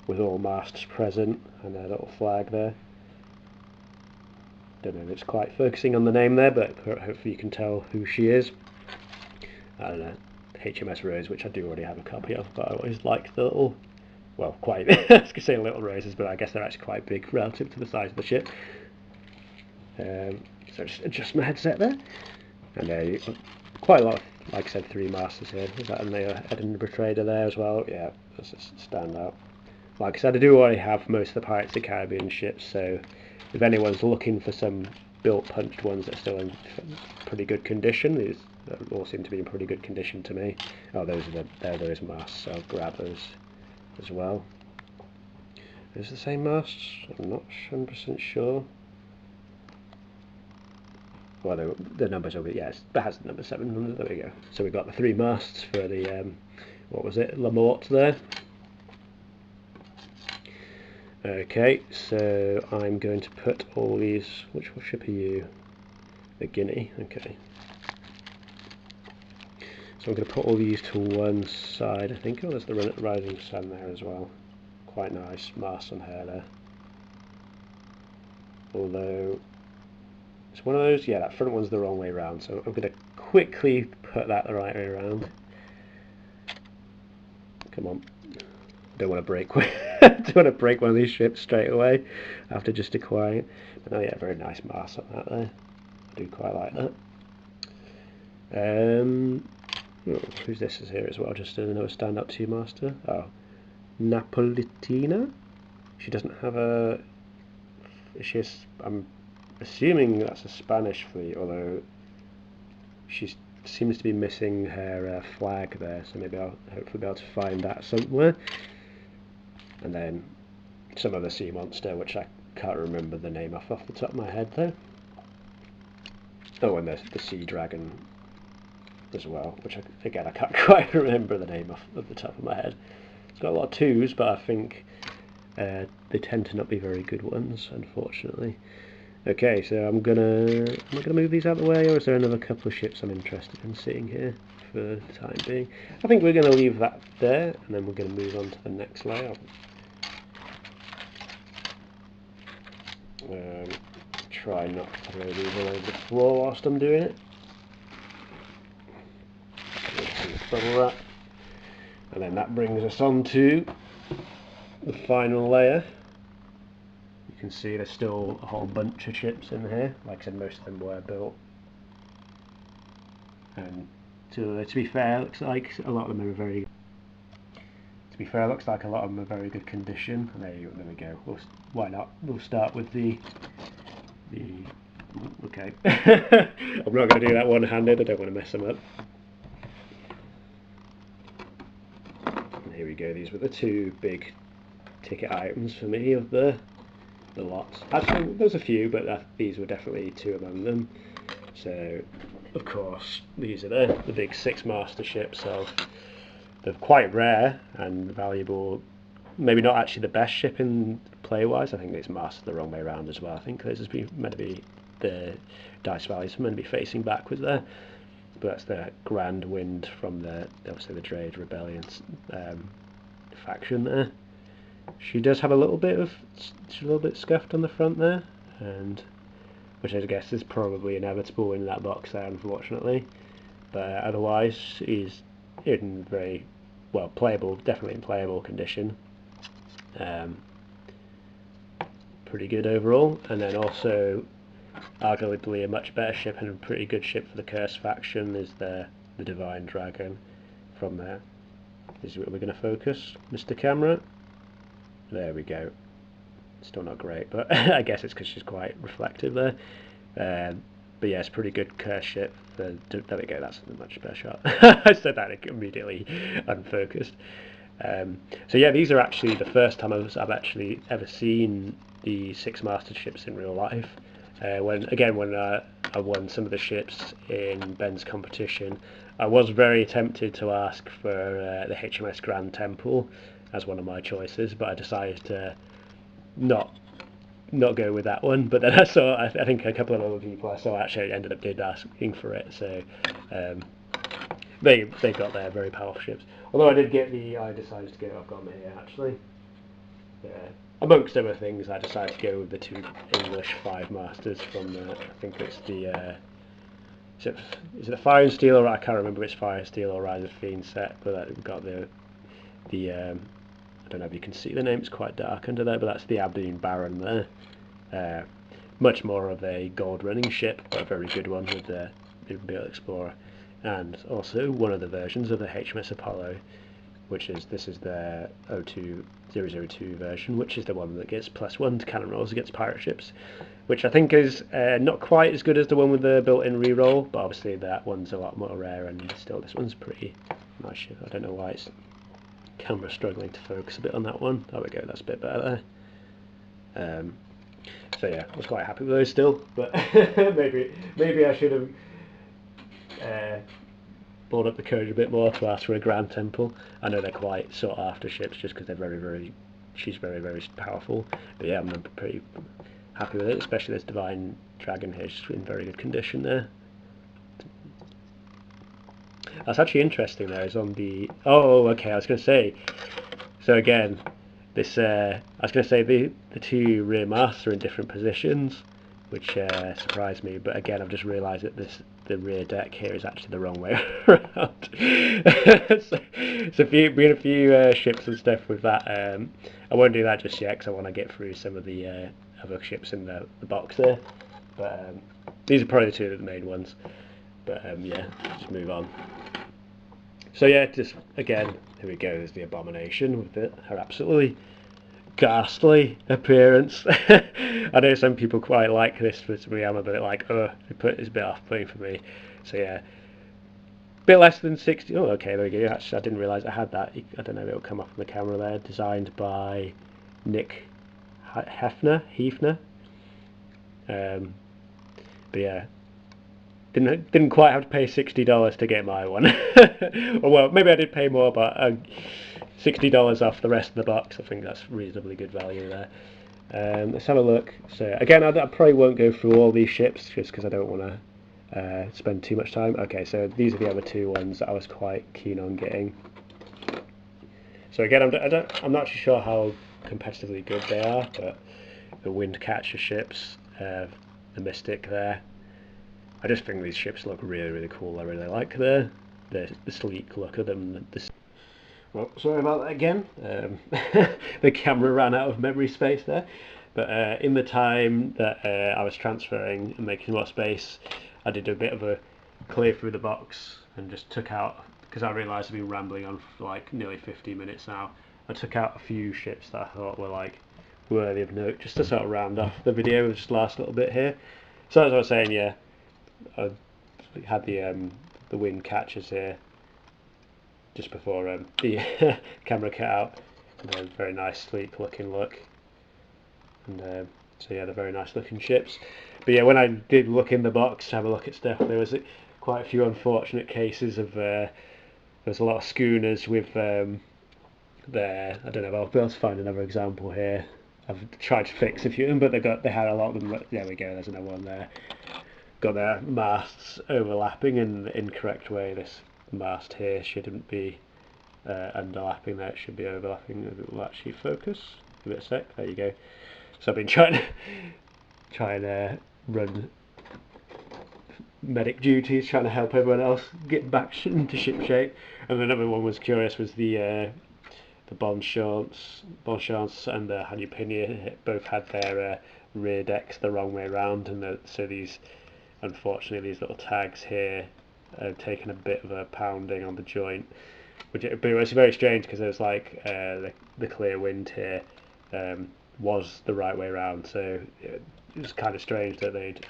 With all masts present and a little flag there. Don't know if it's quite focusing on the name there, but hopefully you can tell who she is. I don't know, HMS Rose, which I do already have a copy of, but I always like the little, well, quite, I was going to say little roses, but I guess they're actually quite big relative to the size of the ship. So just adjust my headset there, and quite a lot of, like I said, 3 masters here. Is that in the Edinburgh Trader there as well? Yeah, that's a standout. Like I said, I do already have most of the Pirates of the Caribbean ships, so if anyone's looking for some built punched ones that are still in pretty good condition, these all seem to be in pretty good condition to me. Oh, they're those masts, so I'll grab those as well. Is it the same masts? I'm not 100% sure. Well, the numbers over, yes, that has the number 700, there we go. So we've got the 3 masts for the, what was it, La Morte there. Okay, so I'm going to put all these, which ship are you? The Guinea, okay. So I'm going to put all these to one side, I think. Oh, there's the rising sun there as well. Quite nice mast on here there. Although, it's one of those, yeah, that front one's the wrong way around, so I'm going to quickly put that the right way around. Come on. Don't want to break don't want to break one of these ships straight away after just acquiring it. But oh yeah, very nice mast on that there. I do quite like that. Oh, who's this is here as well? Just another stand-up 2 master. Oh, Napolitina. She doesn't have a. I'm assuming that's a Spanish fleet, although she seems to be missing her flag there. So maybe I'll hopefully be able to find that somewhere. And then some other sea monster, which I can't remember the name off the top of my head though. Oh, and there's the sea dragon as well, which again I can't quite remember the name off the top of my head. It's got a lot of 2s, but I think they tend to not be very good ones, unfortunately. Okay, so am I gonna move these out of the way, or is there another couple of ships I'm interested in seeing here for the time being? I think we're going to leave that there, and then we're going to move on to the next layout. Try not to throw these all over the floor whilst I'm doing it. Bubble wrap. And then that brings us on to the final layer. You can see there's still a whole bunch of ships in here. Like I said, most of them were built. And to be fair, looks like a lot of them are very. To be fair, looks like a lot of them are very good condition. And there we go. Why not? We'll start with the. Okay. I'm not going to do that one-handed. I don't want to mess them up. And here we go. These were the 2 big ticket items for me of the lots. Actually, there's a few, but these were definitely 2 among them. So, of course, these are the big 6 master ships. So they're quite rare and valuable. Maybe not actually the best ship in play-wise. I think it's mastered the wrong way around as well. I think this is meant to be the dice values meant to be facing backwards there. But that's the Grand Wind from obviously the Drade Rebellion faction there. She does have she's a little bit scuffed on the front there, and which I guess is probably inevitable in that box there, unfortunately. But otherwise, she's in very well playable, definitely in playable condition. Pretty good overall, and then also arguably a much better ship and a pretty good ship for the Curse faction is the Divine Dragon from there. Is what we're going to focus, Mr. Camera. There we go. Still not great, but I guess it's because she's quite reflective there. But yeah, it's a pretty good curse ship. There we go, that's a much better shot. I said that immediately unfocused. So yeah, these are actually the first time I've actually ever seen the 6 master ships in real life. When I won some of the ships in Ben's competition, I was very tempted to ask for the HMS Grand Temple as one of my choices, but I decided to not go with that one. But then I saw, I think a couple of other people I saw actually ended up asking for it, so they got their very powerful ships. Although I decided to go, I've got them here actually. Amongst other things, I decided to go with the 2 English 5 masters from I think it's the is it the Fire and Steel, or I can't remember if it's Fire and Steel or Rise of Fiend set, but we've got the I don't know if you can see the name, it's quite dark under there, but that's the Aberdeen Baron there. much more of a gold running ship, but a very good one with the Imperial Explorer, and also one of the versions of the HMS Apollo, which is this is their 02002 version, which is the one that gets +1 to cannon rolls against pirate ships, which I think is not quite as good as the one with the built-in reroll, but obviously that one's a lot more rare, and still this one's pretty nice ship. I don't know why it's camera struggling to focus a bit on that one. There we go, that's a bit better there. So yeah, I was quite happy with those still, but maybe I should have brought up the courage a bit more to ask for a Grand Temple. I know they're quite sought after ships just because they're she's very powerful. But yeah, I'm pretty happy with it, especially this Divine Dragon here. She's in very good condition there. That's actually interesting though, is on the... Oh, okay, I was going to say, so again, this, I was going to say the two rear masts are in different positions, which surprised me, but again I've just realised that the rear deck here is actually the wrong way around. So being a few ships and stuff with that, I won't do that just yet because I want to get through some of the other ships in the box there, but these are probably the two of the main ones, but yeah, just move on. So yeah, just again, here we go, there's the Abomination with her absolutely ghastly appearance. I know some people quite like this, but me, I'm a bit like, it's a bit off-putting for me. So yeah, bit less than 60. Oh, okay, there we go. Actually, I didn't realise I had that. I don't know if it'll come up on the camera there. Designed by Nick Hefner. But yeah, didn't quite have to pay $60 to get my one. Or well, maybe I did pay more, but $60 off the rest of the box. I think that's reasonably good value there. Let's have a look. So again, I probably won't go through all these ships just because I don't want to spend too much time. Okay, so these are the other two ones that I was quite keen on getting. So again, I'm not too sure how competitively good they are, but the Windcatcher ships, the Mystic there, I just think these ships look really cool. I really like the sleek look of them. Well, sorry about that again. The camera ran out of memory space there. But in the time that I was transferring and making more space, I did a bit of a clear through the box and just took out, because I realised I've been rambling on for like nearly 15 minutes now. I took out a few ships that I thought were like worthy of note, just to sort of round off the video with this last little bit here. So as I was saying, yeah, I had the wind catchers here just before the camera cut out. And very nice, sleek looking look. And so yeah, they're very nice looking ships. But yeah, when I did look in the box to have a look at stuff, there was quite a few unfortunate cases of there's a lot of schooners with their, I don't know, I'll be able to find another example here. I've tried to fix a few of them, but they had a lot of them. There we go, there's another one there. Got their masts overlapping in the incorrect way. This mast here shouldn't be underlapping there, it should be overlapping. It will actually focus. Give it a sec, there you go. So I've been trying to run medic duties, trying to help everyone else get back into ship shape. And another one was curious was the Bonchance and the Hanupinia both had their rear decks the wrong way around, and so these, unfortunately, these little tags here have taken a bit of a pounding on the joint, but it was very strange because it was like the clear wind here was the right way around, so it was kind of strange that they'd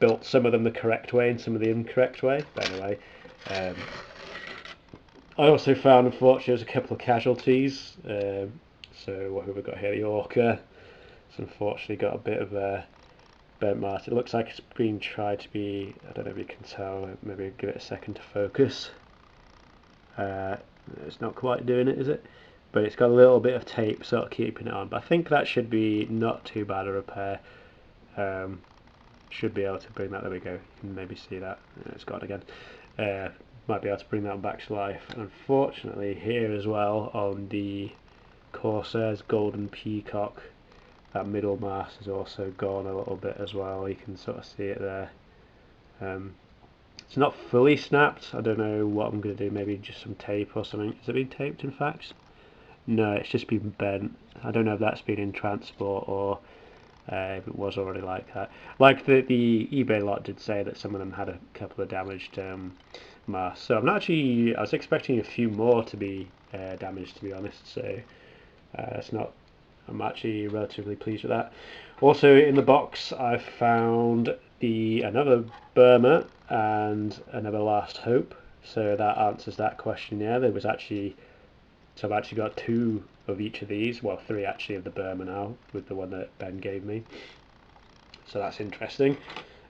built some of them the correct way and some of the incorrect way. But anyway, I also found, unfortunately, there's a couple of casualties. So what have we got here? The Orca. It's unfortunately got a bit of a burnt mast. It looks like it's been tried to be, I don't know if you can tell, maybe give it a second to focus. It's not quite doing it, is it? But it's got a little bit of tape sort of keeping it on. But I think that should be not too bad a repair. Should be able to bring that, there we go, you can maybe see that, it's gone again. Might be able to bring that back to life. And unfortunately here as well on the Corsair's Golden Peacock, that middle mast has also gone a little bit as well. You can sort of see it there. It's not fully snapped. I don't know what I'm going to do, maybe just some tape or something. Has it been taped in fact? No, it's just been bent. I don't know if that's been in transport or if it was already like that. Like the eBay lot did say that some of them had a couple of damaged masts. So I'm not actually. I was expecting a few more to be damaged, to be honest. So it's not. I'm actually relatively pleased with that. Also in the box, I found another Burma and another Last Hope. So that answers that question. Yeah, there was actually. So I've actually got two of each of these. Well, three actually of the Burma now, with the one that Ben gave me. So that's interesting.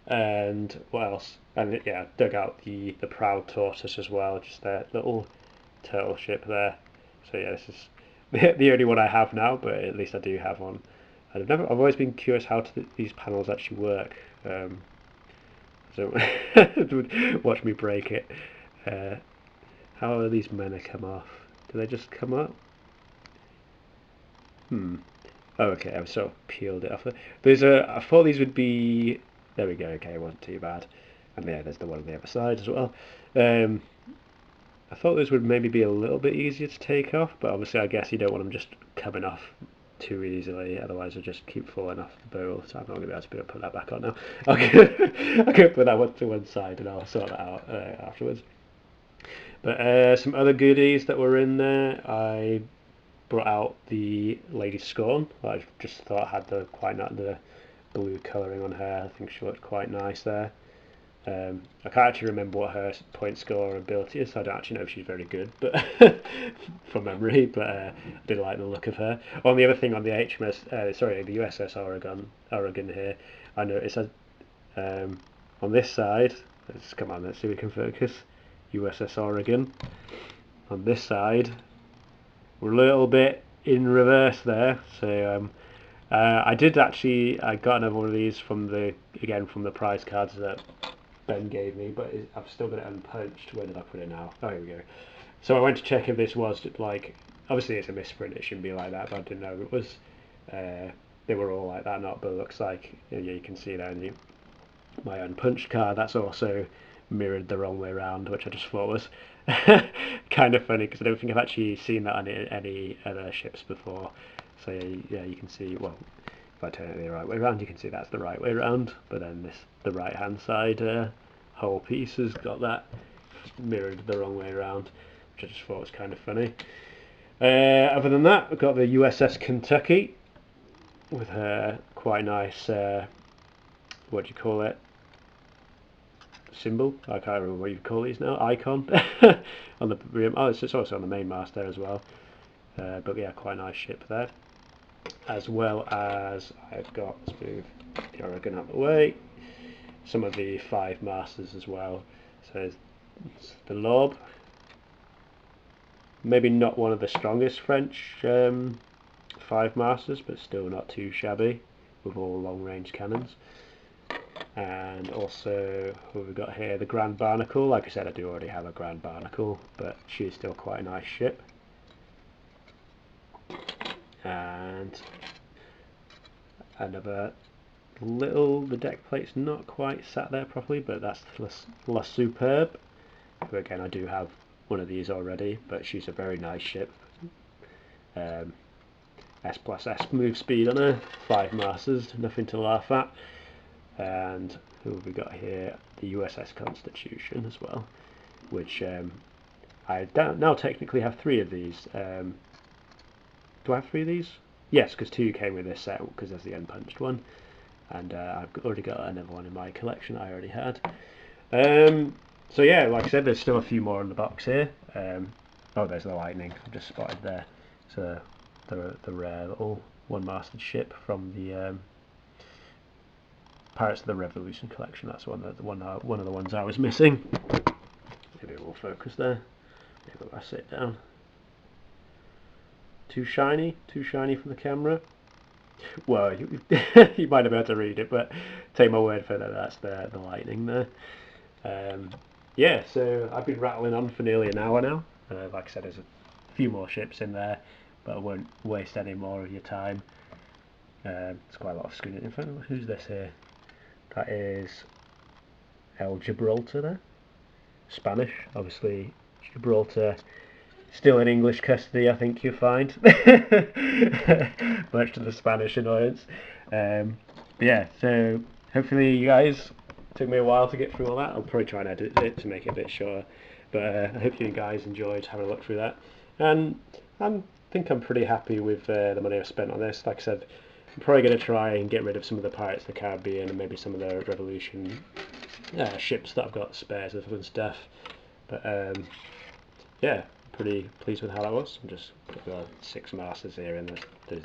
And what else? And yeah, dug out the Proud Tortoise as well, just that little turtle ship there. So yeah, this is the only one I have now, but at least I do have one. I've always been curious how these panels actually work. So watch me break it. How are these meant to come off? Do they just come up? Oh, okay, I've sort of peeled it off. I thought these would be. There we go. Okay, it wasn't too bad. And yeah, there's the one on the other side as well. I thought those would maybe be a little bit easier to take off, but obviously I guess you don't want them just coming off too easily, otherwise they'll just keep falling off the bow all the time. I'm not going to be able to put that back on now. I'll go put that one to one side and I'll sort that out afterwards. But some other goodies that were in there, I brought out the Lady Scorn. I just thought had quite the blue colouring on her. I think she looked quite nice there. I can't actually remember what her point score or ability is, so I don't actually know if she's very good, but from memory. But I did like the look of her. On the other thing on the the USS Oregon here, I noticed on this side. Come on, let's see if we can focus. USS Oregon. On this side, we're a little bit in reverse there. So I got another one of these from the prize cards that Ben gave me, but I've still got it unpunched. Where did I put it now? Oh, here we go. So I went to check if this was like, obviously it's a misprint, it shouldn't be like that, but I didn't know it was. They were all like that, not, but it looks like, you can see there in my unpunched card, that's also mirrored the wrong way around, which I just thought was kind of funny, because I don't think I've actually seen that on any other ships before. So yeah, you can see, well, if I turn it the right way around, you can see that's the right way around, but then the right hand side whole piece has got that mirrored the wrong way around, which I just thought was kind of funny. Other than that, we've got the USS Kentucky with her quite nice, what do you call it, symbol? I can't remember what you call these now, icon on the rim. Oh, it's also on the main mast there as well. But yeah, quite a nice ship there. As well as I've got, let's move the Oregon out of the way, some of the 5 masters as well. So the Lob, maybe not one of the strongest French 5 masters, but still not too shabby with all long range cannons. And also, what have we got here? The Grand Barnacle. Like I said, I do already have a Grand Barnacle, but she's still quite a nice ship. And another the deck plate's not quite sat there properly, but that's La Superbe, who again I do have one of these already, but she's a very nice ship. S+S move speed on her, 5 masters, nothing to laugh at. And who have we got here? The USS Constitution as well, which I now technically have 3 of these. Do I have 3 of these? Yes, because 2 came with this set, because there's the unpunched one. And I've already got another one in my collection I already had. So yeah, like I said, there's still a few more in the box here. Oh, there's the Lightning, I've just spotted there. So the rare little one-masted ship from the Pirates of the Revolution collection. That's one of the ones I was missing. Maybe it will focus there. Maybe if I sit down. Too shiny from the camera. Well, you might have been able to read it, but take my word for it, that's the Lightning there. Yeah, so I've been rattling on for nearly an hour now. Like I said, there's a few more ships in there, but I won't waste any more of your time. It's quite a lot of screen in front of me. Who's this here? That is El Gibraltar there. Spanish, obviously. Gibraltar still in English custody, I think you'll find, much to the Spanish annoyance. But yeah, so hopefully you guys, took me a while to get through all that. I'll probably try and edit it to make it a bit shorter. But I hope you guys enjoyed having a look through that. And I think I'm pretty happy with the money I've spent on this. Like I said, I'm probably going to try and get rid of some of the Pirates of the Caribbean and maybe some of the Revolution ships that I've got spares of and stuff. But yeah, pretty pleased with how that was. I'm just put the 6 masters here, and there's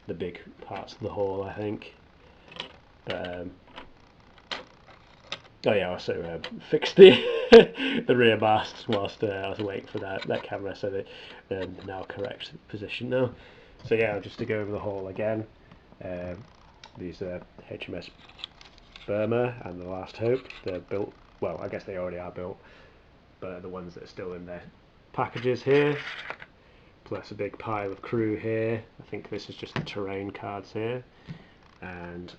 the big parts of the hull, I think. But oh yeah, I also fixed the the rear mast whilst I was waiting for that camera, so that now correct position now. So yeah, just to go over the hull again. These are HMS Burma and the Last Hope. They're built, well, I guess they already are built, but the ones that are still in their packages here, plus a big pile of crew here. I think this is just the terrain cards here, and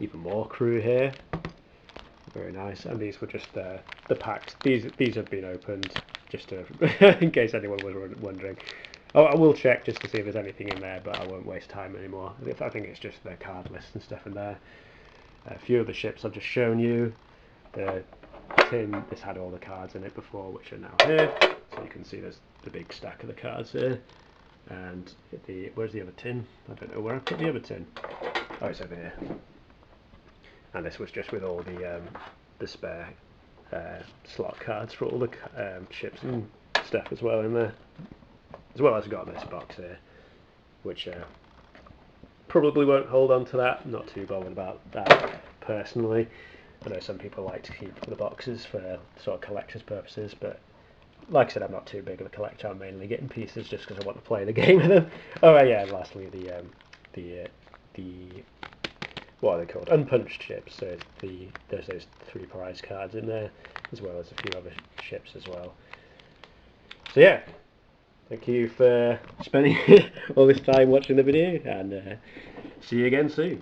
even more crew here. Very nice. And these were just the packs. These have been opened just to in case anyone was wondering. Oh, I will check just to see if there's anything in there, but I won't waste time anymore. I think it's just the card list and stuff in there. A few of the ships I've just shown you. The tin, this had all the cards in it before, which are now here. So you can see there's the big stack of the cards here. And where's the other tin? I don't know where I put the other tin. Oh, it's over here. And this was just with all the spare slot cards for all the ships and stuff as well in there. As well as got this box here, which probably won't hold on to that. I'm not too bothered about that personally. I know some people like to keep the boxes for sort of collector's purposes, but like I said, I'm not too big of a collector. I'm mainly getting pieces just because I want to play the game with them. Oh yeah, and lastly the what are they called? Unpunched ships. So there's those 3 prize cards in there, as well as a few other ships as well. So yeah, thank you for spending all this time watching the video, and see you again soon.